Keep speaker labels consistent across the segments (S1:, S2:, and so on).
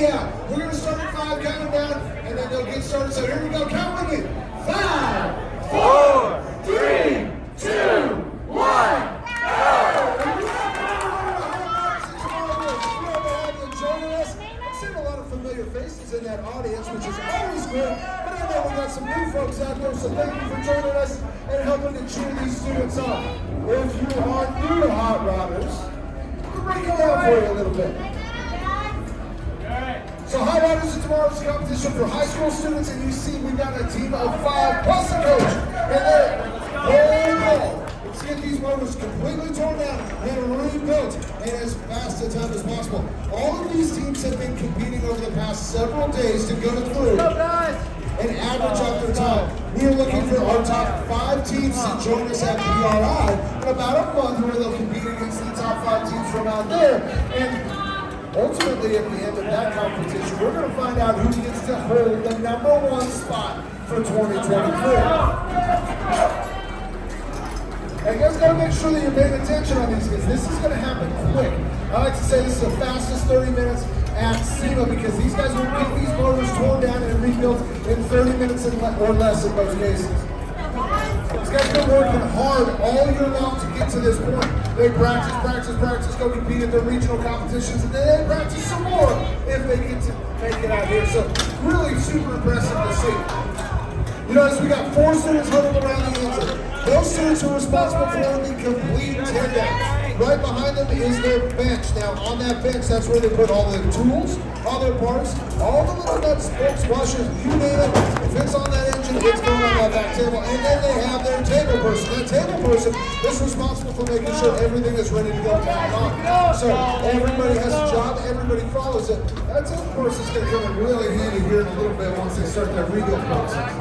S1: me out. We're going to start at 5, count them down, and then they'll get started. So here we go. Count with me. 5, 4, 3, 2, 1. Familiar faces in that audience, which is always good, but I know we got some new folks out there, so thank you for joining us and helping to cheer these students on. If you are new to Hot Rodders, we'll break it down for you a little bit. So Hot Rodders is tomorrow's competition for high school students, and you see we've got a team of 5 plus a coach, and they're whole goal. Let's get these motors completely torn down and rebuilt in as fast a time as possible. All of these teams have been competing over the past several days to go through and average out their time. We are looking for our top 5 teams to join us at PRI in about a month, where they'll compete against the top 5 teams from out there. And ultimately, at the end of that competition, we're going to find out who gets to hold the #1 spot for 2023. And you guys gotta make sure that you're paying attention on these, because this is gonna happen quick. I like to say this is the fastest 30 minutes at SEMA, because these guys will get these motors torn down and rebuilt in 30 minutes or less in most cases. These guys have been working hard all year long to get to this point. They practice, go compete at their regional competitions, and then they practice some more if they get to make it out here. So really super impressive to see. You notice we got 4 students huddled around the inside. Those students are responsible for the complete teardown. Right behind them is their bench. Now on that bench, that's where they put all their tools, all their parts, all the little nuts, bolts, washers, you name it. If it's on that engine, it's going on that back table. And then they have their table person. That table person is responsible for making sure everything is ready to go back on. So everybody has a job, everybody follows it. That table person is going to come in really handy here in a little bit once they start their rebuild process.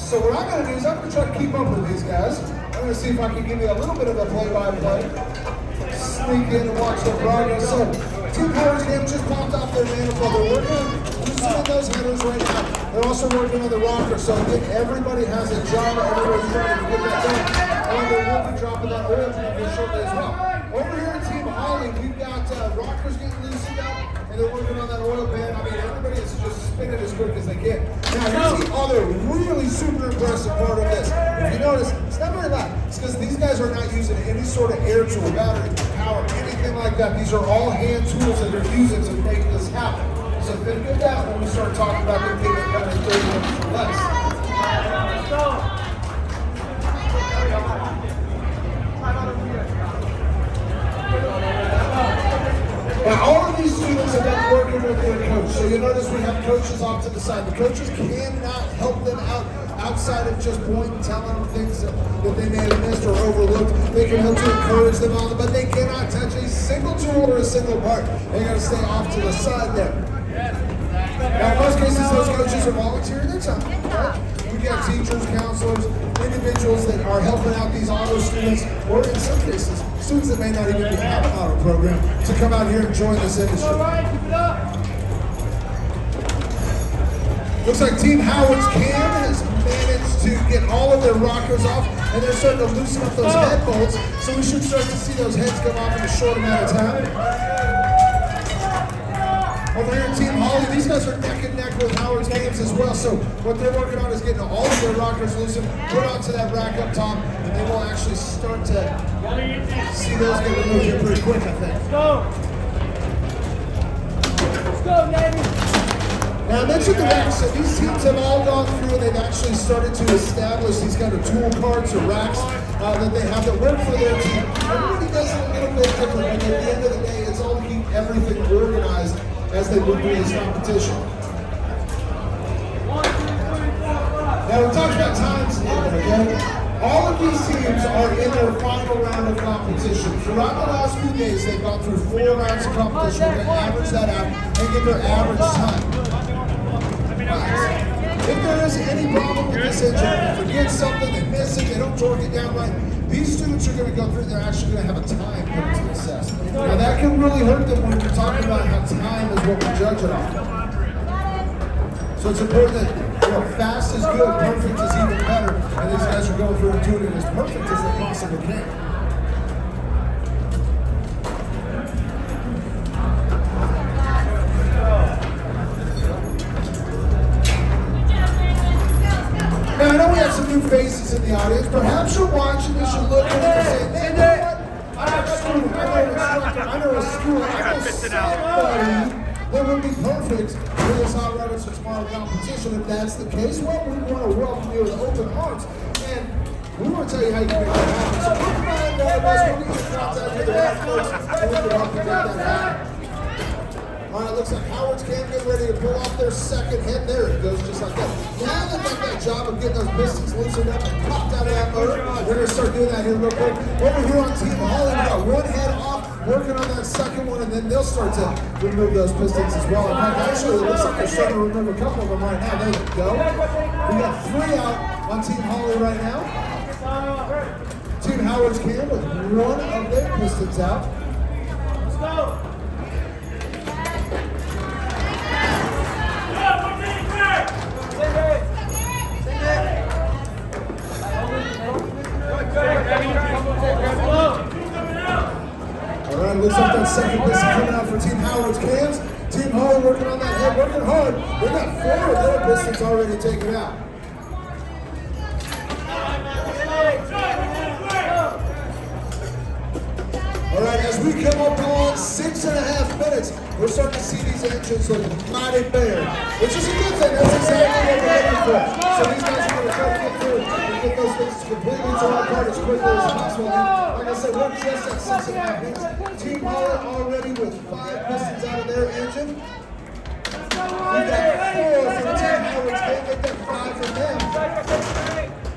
S1: So what I'm going to do is I'm going to try to keep up with these guys. I'm going to see if I can give you a little bit of a play-by-play. Sneak in and watch their progress. So Team Howard's game just popped off their manifold. They're working on loosening those headers right now. They're also working on the rocker. So again, everybody has a job. Everybody's trying to get that done. And they will be dropping that oil here shortly as well. Over here at Team Holly, we've got rockers getting loosened up. They're working on that oil pan. I mean, everybody is just spinning as quick as they can. Now, here's the other really super impressive part of this. If you notice, it's not very loud. It's because these guys are not using any sort of air tool, battery, power, anything like that. These are all hand tools that they're using to make this happen. So think of that when we start talking about them getting it done in 30 minutes or less. Let's go. Now, all of these students have been working with their coach. So you notice we have coaches off to the side. The coaches cannot help them out outside of just pointing and telling them things that they may have missed or overlooked. They can help to encourage them on, but they cannot touch a single tool or a single part. They got to stay off to the side there. Now, in most cases, those coaches are volunteering their time. Right? We got teachers, counselors, individuals that are helping out these auto students, or in some cases, students that may not even have an auto program, to come out here and join this industry.
S2: All right, keep it up.
S1: Looks like Team Howard's cam has managed to get all of their rockers off, and they're starting to loosen up those head bolts, so we should start to see those heads come off in a short amount of time. Over here at Team Holly, these guys are neck and neck with Howard's cams as well, so what they're working on is getting all of their rockers loosened, put onto that rack up top, and they will actually start to see those get removed here pretty quick, I think.
S2: Let's go. Let's go, Navy.
S1: Now I mentioned the racks, so these teams have all gone through and they've actually started to establish these kind of tool carts or racks that they have that work for their team. Everybody does it a little bit different, but at the end of the day, it's all to keep everything organized as they move through this competition. Now we talked about times, okay? All of these teams are in their final round of competition. Throughout the last few days, they've gone through 4 rounds of competition. We're going to average that out and get their average time. If there is any problem with this engine, if they forget something, they miss it, they don't torque it down right, these students are going to go through, they're actually going to have a time put to assess. Now that can really hurt them when we're talking about how time is what we judge it on. So it's important that fast is good, perfect is even better, and these guys are going through and doing it as perfect as they possibly can. perfect for this hot rabbits for tomorrow competition. If that's the case, well, we want to welcome you with open arms. And we want to tell you how you can make that happen. So we'll find out about us. We'll get in contact with the right folks and we can help you make that happen. All right, looks like Howard's can get ready to pull off their second hit. There it goes, just like that. Now they've got that job of getting those pistons loosened up and popped out of that motor. We're going to start doing that here real quick. Over here on Team Holly, we got one head off, working on that second one, and then they'll start to remove those pistons as well. In fact, actually, it looks like they're starting to remove a couple of them right now. There we go. We got 3 out on Team Holly right now. Team Howard's can with one of their pistons out.
S2: Let's go.
S1: Alright, looks like that second piston coming out for Team Howard's cans. Team Holly working on that head, working hard. They got 4 of their pistons already taken out. Alright, as we come up on 6.5 minutes, we're starting to see these engines look mighty bare, which is a good thing. That's exactly what we're looking for. So these guys are going to try to get through and get those things completely to our part as quickly as possible. And like I said, we're just at 6.5 minutes. Team Holly already with 5 pistons out of their engine. We got 4 from Team Howard's. They get that 5 from them.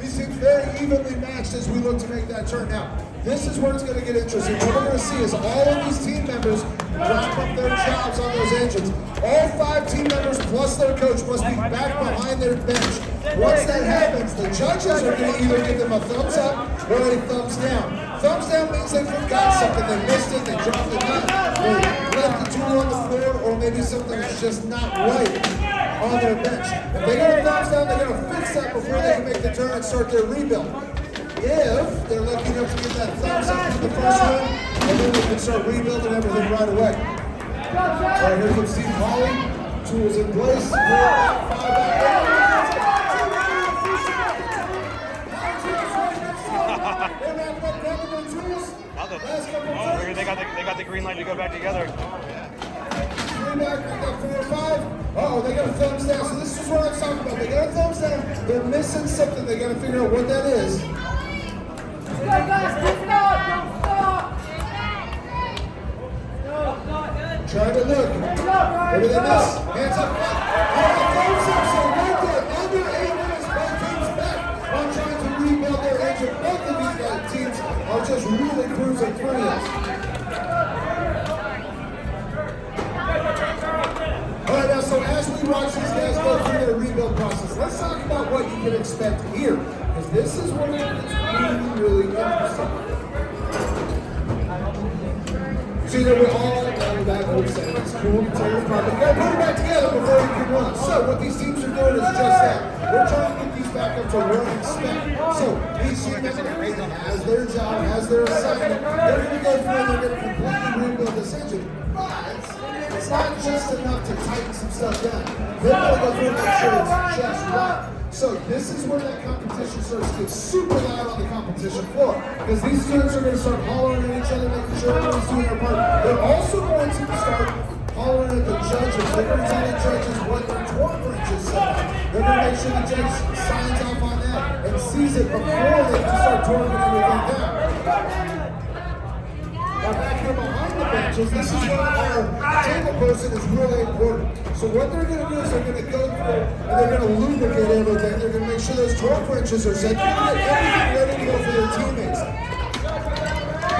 S1: These seem very evenly matched as we look to make that turn. Now, this is where it's going to get interesting. What we're going to see is all of these team members wrap up their jobs on those engines. All 5 team members plus their coach must be back behind their bench. Once that happens, the judges are going to either give them a thumbs up or a thumbs down. Thumbs down means they forgot something, they missed it, they dropped the nut, they left the tool on the floor, or maybe something's just not right on their bench. If they get a thumbs down, they're going to fix that before they can make the turn and start their rebuild. If they're lucky enough to get that thumbs up in the first one, and then we can start rebuilding everything right away. All right, here comes Team Holly. Tools in place. 4, 5 back.
S3: Oh, they got the green light to go back together.
S1: 3 back, they got 4 or 5. Oh, they got a thumbs down. So this is what I'm talking about. They got a thumbs down. They're missing something. They got to figure out what that is. Trying to look. Maybe they miss. Hands up. Thumbs up. So right there, under 8 minutes, both teams back on trying to rebuild their engine. Both of these guys, teams are just really cruising through this. All right, now, so as we watch these guys go through their rebuild process, let's talk about what you can expect here, because this is where it's really, really interesting. See, they were all down that old set. It's cool, material product. You gotta put it back together before you can run. So what these teams are doing is just that. We're trying to get these back up to running spec. So each team has their job, has their assignment. They're gonna go through and they're gonna completely rebuild this engine. But it's not just enough to tighten some stuff down. They're gonna go through and make sure it's just right. So this is where that competition starts to get super loud on the competition floor, because these students are going to start hollering at each other, making sure everyone's doing their part. They're also going to start hollering at the judges. They're going to tell the judges what their torque wrenches say. They're going to make sure the judge signs off on that and sees it before they can start torquing everything down. Now back here behind the benches, this is where our table person is really important. So what they're going to do is they're going to go through and they're going to lubricate everything. They're going to make sure those torque wrenches are set. They're going to get everything ready to go for their teammates.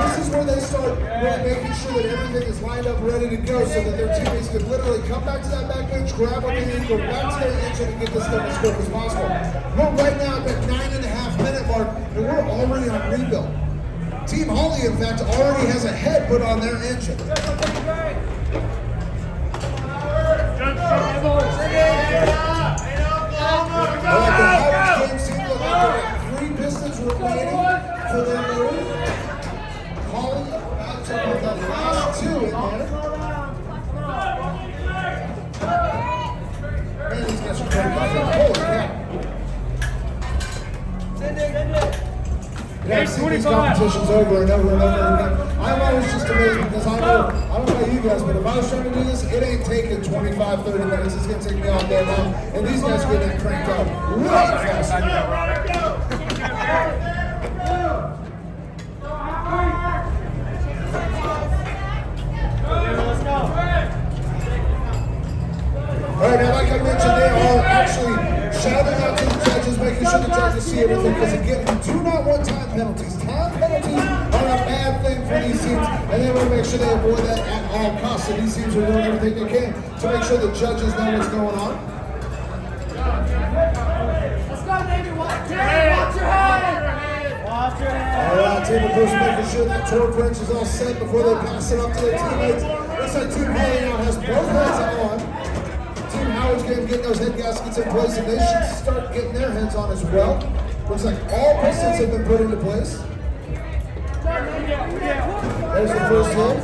S1: This is where they start really making sure that everything is lined up, ready to go, so that their teammates can literally come back to that back bench, grab what they need, go back to their engine, and get this done as quick as possible. We're right now at that 9.5 minute mark, and we're already on rebuild. Team Holly, in fact, already has a head put on their engine. Games seem like they got 3 pistons remaining for their move. Holly about to put the last 2 in there. Man, these guys are pretty good. Holy cow. Yeah, see these competitions competitions over and over and over again. I'm always just amazed because I don't know about you guys, but if I was trying to do this, it ain't taking 25, 30 minutes. It's going to take me all day long. And these guys get that cranked up way fast. All right, now like I mentioned, they are actually shouting out to the judges, making sure the judges see everything, because again, we do not want time penalties. Time penalties are a bad thing for these teams, and they want to make sure they avoid that at all costs. So these teams are doing everything they can to make sure the judges know what's going on.
S2: Let's go, Navy. Watch your head. Watch your head. Watch your head.
S1: All right, team of course making sure that torque wrench is all set before they pass it up to their teammates. Looks like Team Holly now has both heads on. Team Howard's getting those head gaskets in place, and they should start getting their heads on as well. Looks like all pistons have been put into place. There's the first head.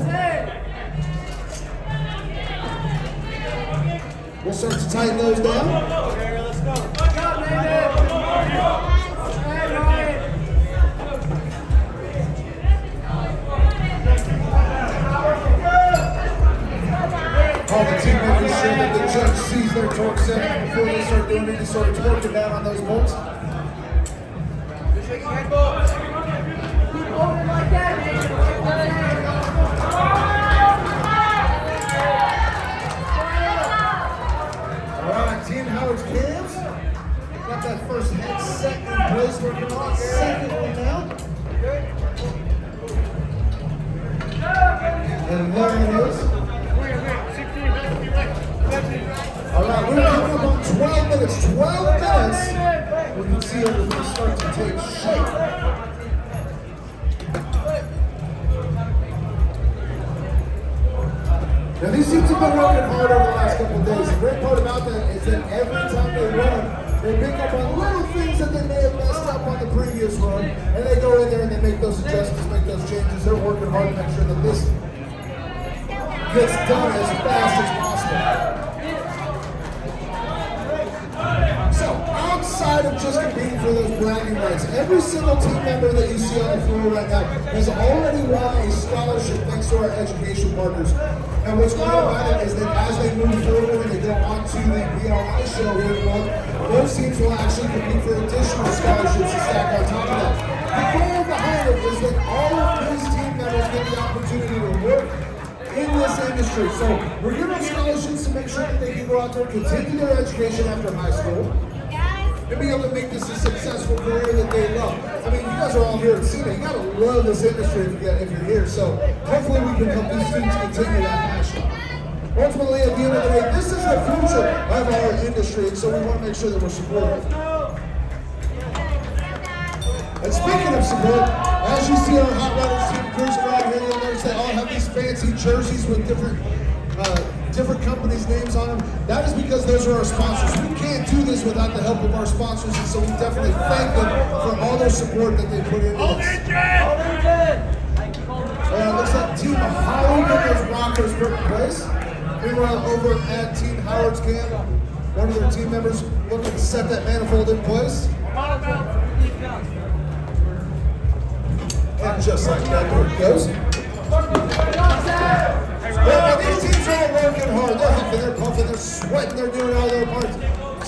S1: We'll start to tighten those down.
S2: Let's go.
S1: All the team members sure that the judge sees their torque setting before they start doing any sort of torquing down on those bolts.
S2: Keep holding like that,
S1: Alright, Team Howard's cams. Got that first head set in place, working on the second one now. And there it is. Alright, we're coming up on 12 minutes. 12 minutes. We can see everything start to take shape. Now these teams have been working hard over the last couple of days. The great part about that is that every time they run, they pick up on little things that they may have messed up on the previous run, and they go in there and they make those adjustments, make those changes. They're working hard to make sure that this gets done as fast as possible. So, outside of just competing for those bragging rights, every single team member that you see on the floor right now has already won a scholarship thanks to our education partners. And what's great about it is that as they move forward and they go on to the BLI show here in a month, those teams will actually compete for additional scholarships to stack on top of that. The goal behind it is that all of these team members get the opportunity to work in this industry. So we're giving them scholarships to make sure that they can go out there and continue their education after high school and be able to make this a successful career that they love. I mean, you guys are all here at SEMA. You gotta love this industry if you're here. So hopefully we can help these students continue that passion. Ultimately, at the end of the day, this is the future of our industry, and so we want to make sure that we're supportive. And speaking of support, as you see our Hot Runners team cruising around here, you'll notice they all have these fancy jerseys with different companies' names on them. That is because those are our sponsors. We can't do this without the help of our sponsors, and so we definitely thank them for all their support that they put into this. Looks like Team Holly got those rockers put in place. Meanwhile, over at Team Howard's camp, one of their team members looking to set that manifold in place. And just like that, there it goes. Well, these teams are all working hard. They're huffing, they're puffing, they're sweating, they're doing all their parts.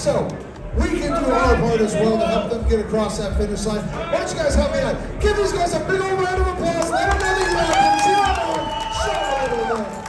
S1: So, we can do our part as well to help them get across that finish line. Why don't you guys help me out? Give these guys a big old round of applause. Let them know that you're out there. See them on. Shout out over there.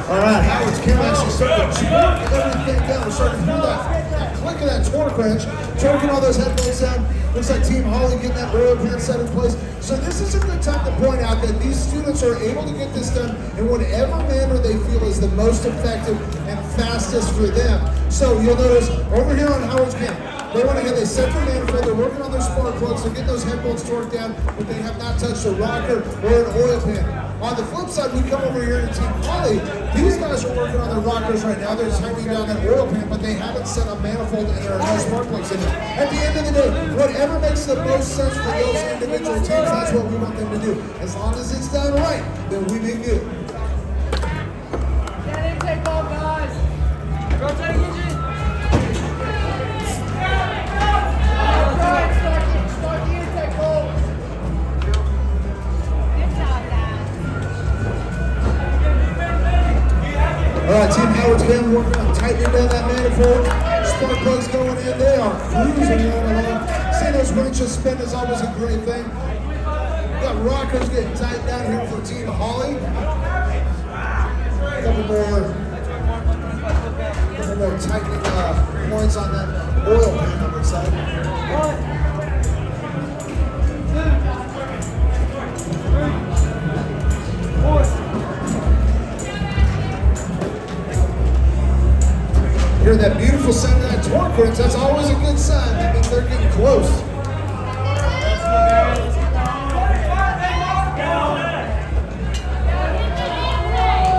S1: All right, Howard's camera actually starting to torque everything down. We're starting to feel that click of that torque wrench, torquing all those head bolts down. Looks like Team Holly getting that oil pan set in place. So this is a good time to point out that these students are able to get this done in whatever manner they feel is the most effective and fastest for them. So you'll notice over here on Howard's camp, they went ahead, they set their manifold, they're working on their spark plugs, they're getting those head bolts torqued down, but they have not touched a rocker or an oil pan. On the flip side, we come over here to Team Holly. These guys are working on their rockers right now. They're tightening down that oil pan, but they haven't set a manifold and there are no spark plugs in it. At the end of the day, whatever makes the most sense for those individual teams, that's what we want them to do. As long as it's done right, then we be good. right, Team Howard's been working on tightening down that manifold. Spark plugs going in. They are cruising right along. Seeing those winches spin is always a great thing. We got rockers getting tightened down here for Team Holly. A couple more tightening points on that oil pan on the side. Hear that beautiful sound of that torque wrench, that's always a good sign. That means they're getting close.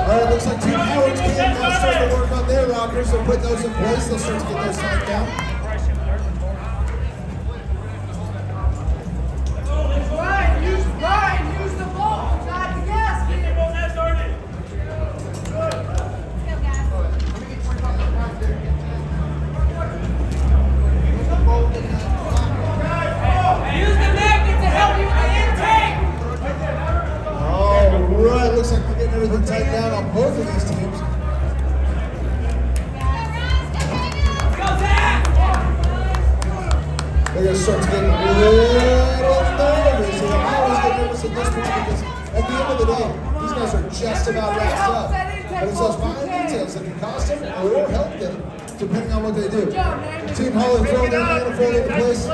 S1: Alright, looks like Team Howard's can now starting to work on their rockers. They'll put those in place, they'll start to get those tightened down.
S2: Use the ball, not the gasket. Use the magnet to help you with the intake.
S1: Alright, looks like we're getting everything tightened down on both of these teams. They're going to start to get a little nervous. They always get nervous at this point because at the end of the day, these guys are just about wrapped up. But it's those fine details that can cost them or help them, depending on what they do. Team Holly throwing their manifold into place.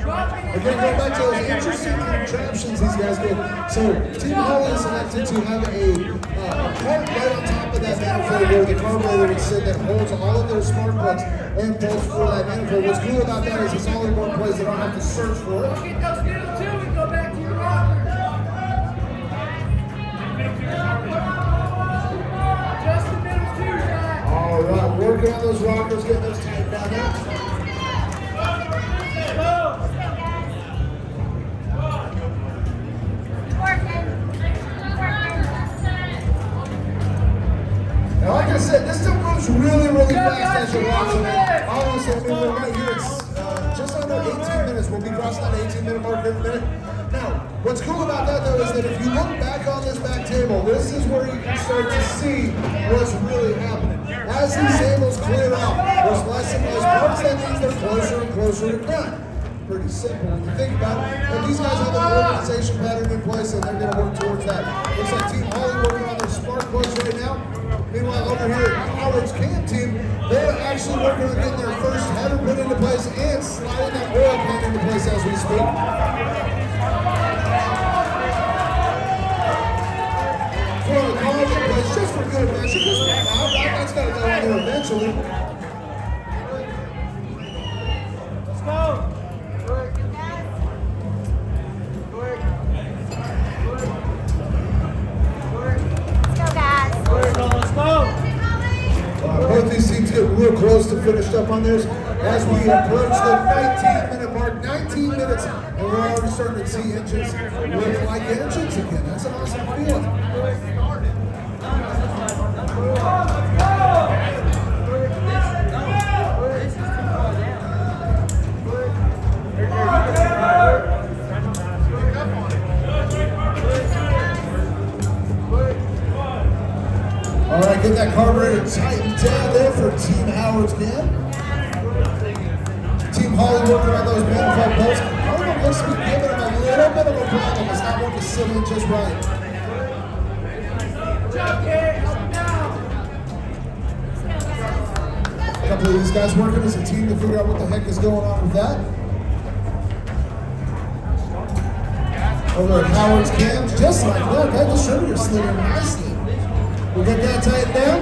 S1: We're going to go back to those interesting contraptions these guys did. So Team Holly is elected to have a part right on top of that manifold where the carburetor would sit that holds all of those spark plugs and bolts for that manifold. What's cool about that is it's all in one place. They don't have to search for it.
S2: Get those middle two and go back to your rocker. Just the middle two, Jack.
S1: All right, working on those rockers, getting those tightened down there. Now, like I said, this stuff moves really, really fast as you're watching it. Honestly, I mean, we're right here. It's just under 18 minutes. We'll be crossing that 18-minute mark in a minute. Now, what's cool about that, though, is that if you look back on this back table, this is where you can start to see what's really happening. As these tables clear out, there's less and less parts. That means they're closer and closer to done. Pretty simple when you think about it. And these guys have an organization pattern in place, and they're going to work towards that. Looks like Team Holly working on their spark plugs right now. Meanwhile, over here at Howard's camp team, they're actually working on getting their first header put into place and sliding that oil pan into place as we speak. Throwing the car in place just for good measure. That's got to go in there eventually.
S2: Let's go.
S1: Both these teams get real close to finished up on theirs as we approach the 19-minute mark. 19 minutes, and we're already starting to see engines look like engines again. That's an awesome feeling. All right, get that carburetor tightened down there for Team Howard's man. Team Holly working on those manifold bolts. Carburetor looks to be giving him a little bit of a problem. It's not wanting to sit in just right. A couple of these guys working as a team to figure out what the heck is going on with that. Over at Howard's cams, just like that, that distributor slid in nicely. We get that tightened down.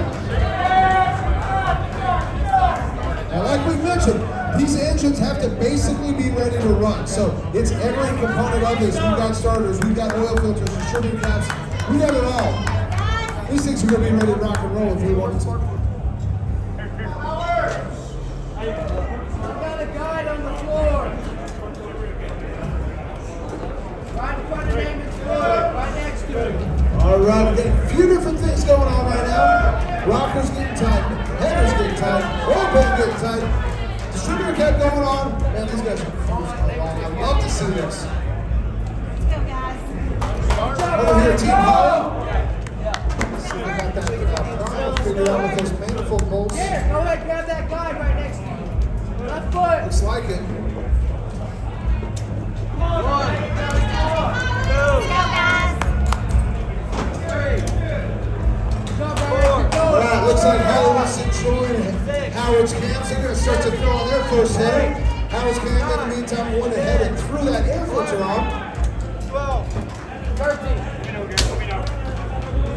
S1: And like we mentioned, these engines have to basically be ready to run. So it's every component of this. We've got starters, we've got oil filters, distributor caps, we got it all. These things are going to be ready to rock and roll if we wanted to.
S2: I've got a guide on the floor. Right in front of Damon's foot, right next to him.
S1: All right, we're getting a few different things going on right now. Rockers getting tight, headers getting tight, oil pan getting tight, distributor cap going on. Man, these guys are cruising along. I'd love to see this.
S4: Let's go, guys.
S1: Over here, Team Holly. See if we got figure out with those manifold bolts.
S2: Here, go ahead, grab that guy right next to you. Left foot.
S1: Looks like it. Alright, looks like Holly wants to join Howard's camp. So they're going to start to throw on their first header. Howard's camp, in the meantime, went ahead and threw that air filter on.
S2: 12. 13.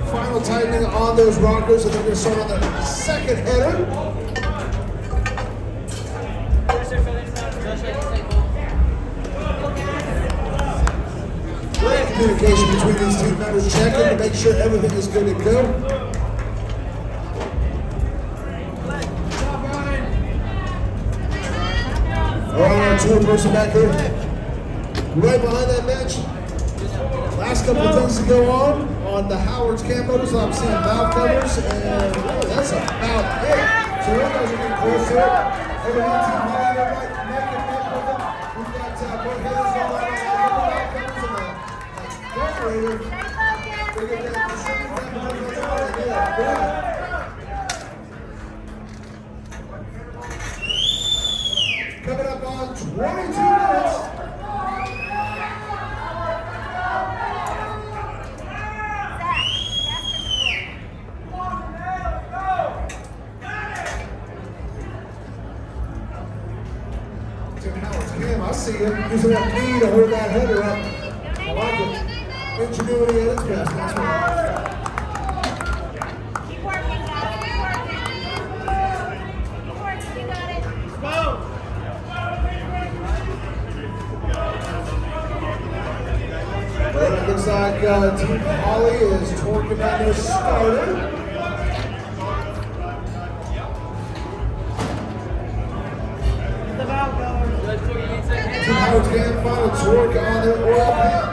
S1: Final tightening on those rockers, and they're going to start on their second header. Great communication between these team members, checking to make sure everything is good to go. Alright, our tour person back here, right behind that bench. Last couple of things to go on the Howard's camp motors. I'm seeing valve covers, and oh, that's about it. So those guys are getting close to it. Over here, Team Holly, they're right neck and neck with them. We've got both headers on the valve covers and the carburetor. They get that machine back on the other. Yeah, coming up on 22 minutes. I see him using that knee to hold that header up. I like it. Ingenuity at its best. That's right.
S4: Keep working, guys. Keep working. Keep working. You got it.
S2: Go.
S1: Well, it looks like Team Holly is torquing on their starter. Team Howard's getting final torque on their oil pan.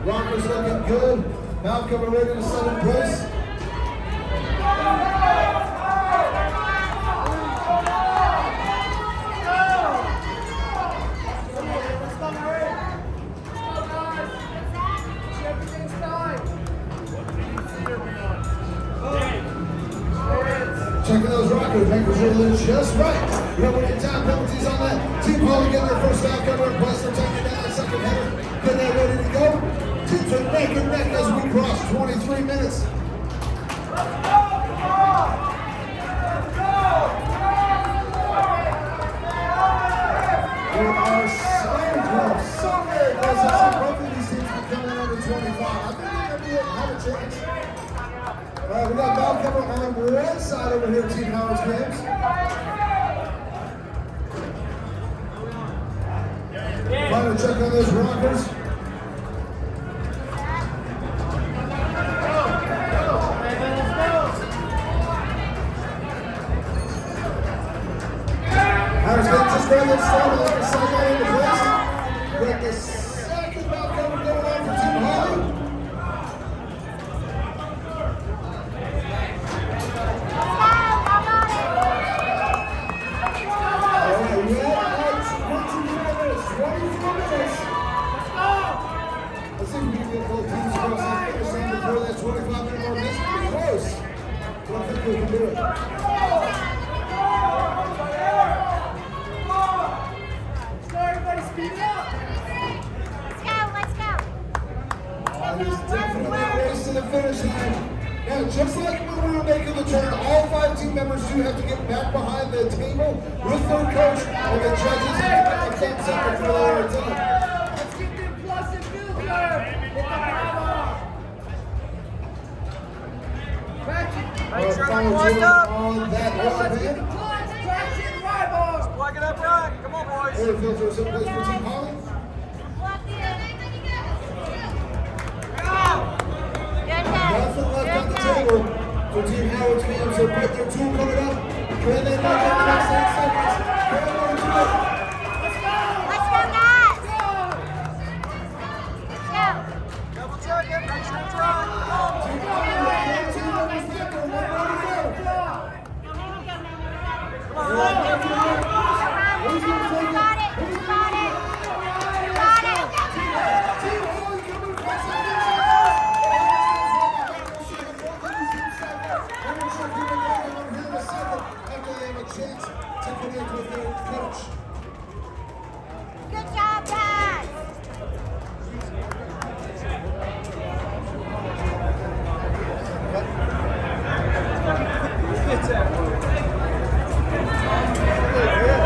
S1: Rockers looking good. Valve cover ready to set in place. Checking those rockers, making sure they're just right. Remember any time penalties on that. Team Holly getting their first valve cover in place. They're taking down that second header. Getting that ready to go. Teams are neck and neck as we cross 23 minutes. We are so close. So very close. I see both of these teams becoming under 25. I think they're going to have a chance. Alright, we got valve cover on one side over here, Team Howard's Games. Final check on those rockers. Howard's Games just grabbed that start with the second into place. We got the second valve cover going on for Team Holly. Now, just like when we were making the turn, all 5 team members do have to get back behind the table with their coach, and the judges have to get a thumbs up before they are done.
S2: Let's get them plus and filter. Hit the power.
S1: Make sure they're plugged up on that oil pan.
S2: Traction, right ball.
S3: Plug it up right. Come on, boys.
S1: Air filter is in place for Team Holly. Nothing left on the table for Team Howard's Games. So put their tool coming up. Can they make it in the next 8 seconds? Can they do it?
S4: Let's go, guys. Go.
S3: Double check it. Make sure it's right.
S1: Team Holly, the 4 team members left. They're ready to go. Who's going to take it?
S4: Got it.
S1: Who's
S4: Got
S1: going to
S4: it.
S1: take it?
S4: Got it.
S1: Team Holly coming across the finish line. coach.
S4: Good job, guys.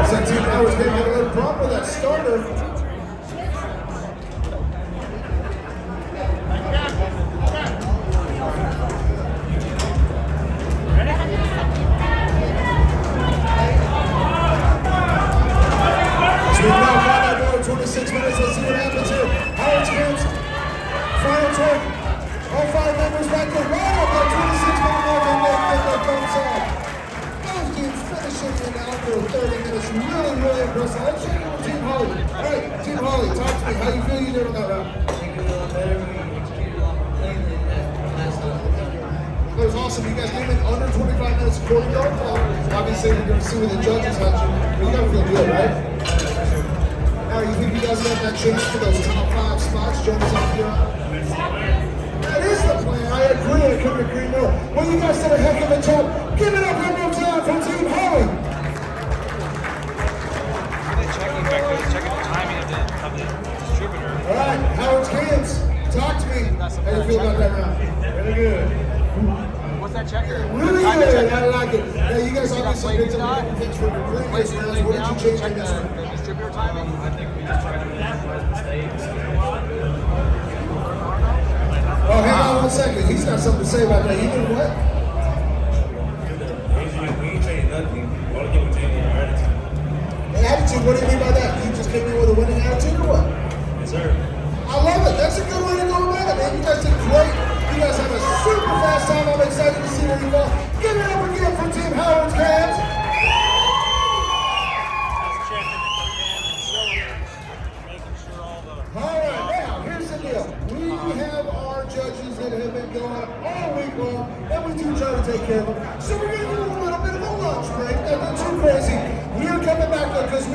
S1: So Team Howard's going to have a little problem with that starter. So we've now got that door 26 minutes. Let's see what happens here. Howard's kids, final turn. All 5 members back there. Right up that 26-minute mark and they get their thumbs up. Those teams finishing in under 30 minutes. Really, really impressive. Let's check in with Team Holly. All right, Team Holly, talk to me. How you feel you did on that round? That was awesome. You guys came in under 25 minutes according to our clock. Obviously, we're going to see what the judges had you. But you got to feel good, right? Now, you think you guys have that chance for those top 5 spots? Join us up here. That is the plan. I agree. I couldn't agree more. Well, you guys did a heck of a job. Give it up one more time for Team Holly.
S3: They're checking back there, checking the timing of the distributor.
S1: All right, Howard's kids, talk to me. How you feel about that round? Really good.
S3: What's that checker?
S1: Really good. I like it. Now, you guys obviously picked up a couple things from your previous rounds. What did you change in this one?
S3: The distributor timing? I think we just tried to minimize mistakes.
S1: Oh, hang on 1 second. He's got something to say about that. You did what?
S5: We ain't changing nothing. All the people changing our attitude.
S1: Attitude, what do you mean by that? You just came in with a winning attitude or what?
S5: Yes, sir.
S1: I love it. That's a good way to go about it, man. You guys did great. You guys had a super fast time. I'm excited to see where you go. Give it up again for Team Howard's Cavs. All right, now, here's the deal. We have our judges that have been going all week long, and we do try to take care of them. So we're going to do a little bit of a lunch break. Nothing too crazy. We are coming back because